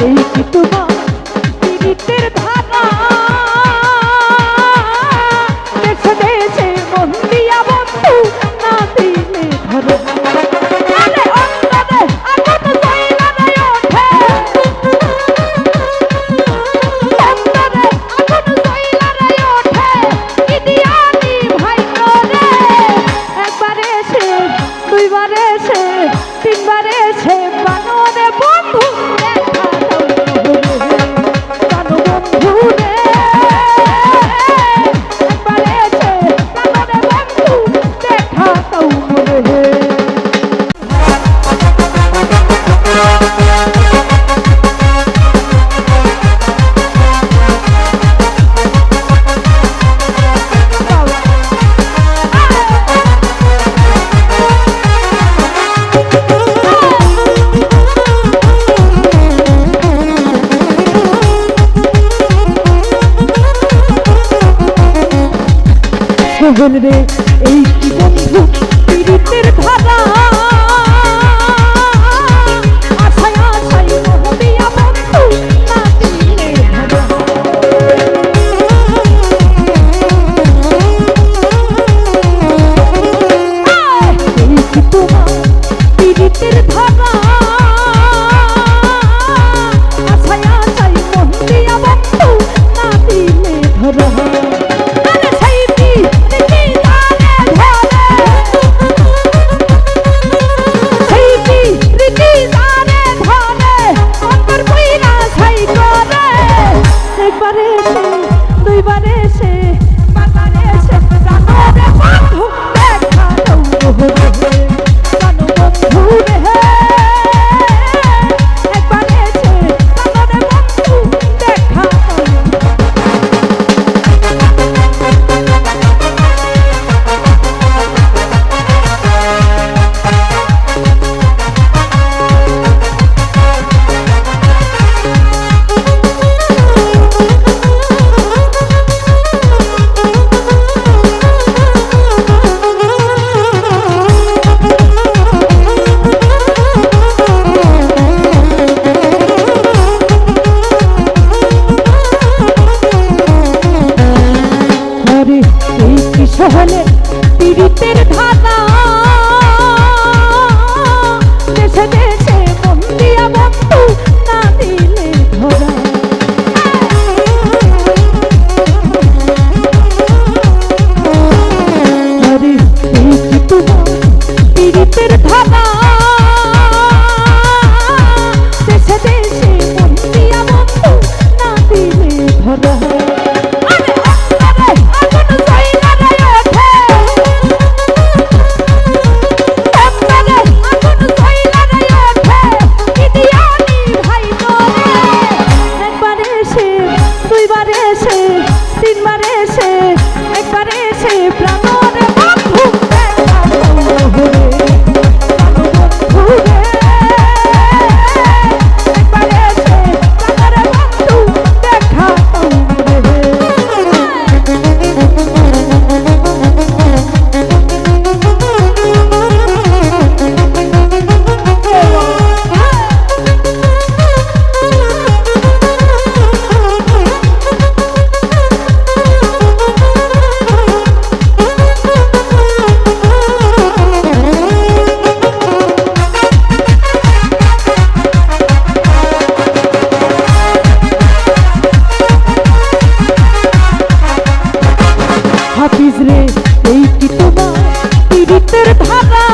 এই কি তোমার পীড়িতের ধারা দেশে দেশে মন দিয়া বন্ধু না দিলে ধরো রে এই কি বন্ধু পীড়িতের ধারা আশায় আশায় মোহ দিয়া বন্ধু না দিলে এই কি তোমার পীড়িতের ধারা আশায় আশায় মোহ দিয়া বন্ধু না দিলে ধরা সহলে পীড়িতের ধারা দেশে দেশে মন দিয়া বন্ধু না দিলে ধরা আরে এই কি তোমার পীড়িতের ধারা দেশে দেশে মন দিয়া বন্ধু না দিলে ধরা হাফিজ রে এই কি তোমার পীড়িতের ধারা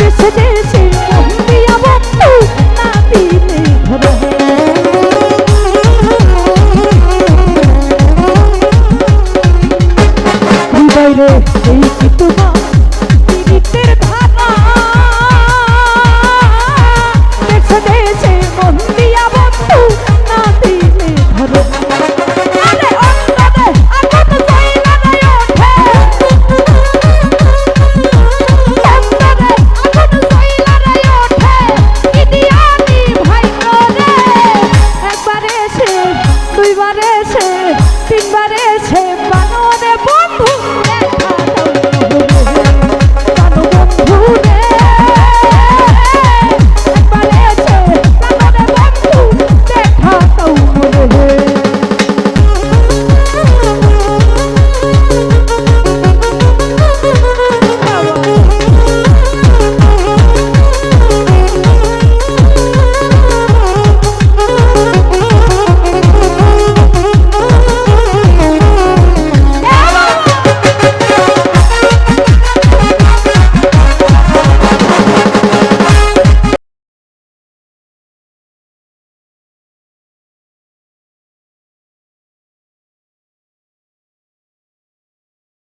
দেশে দেশে মন দিয়া বন্ধু না দিলে ধরা হৃদয় রে এই কি তোমার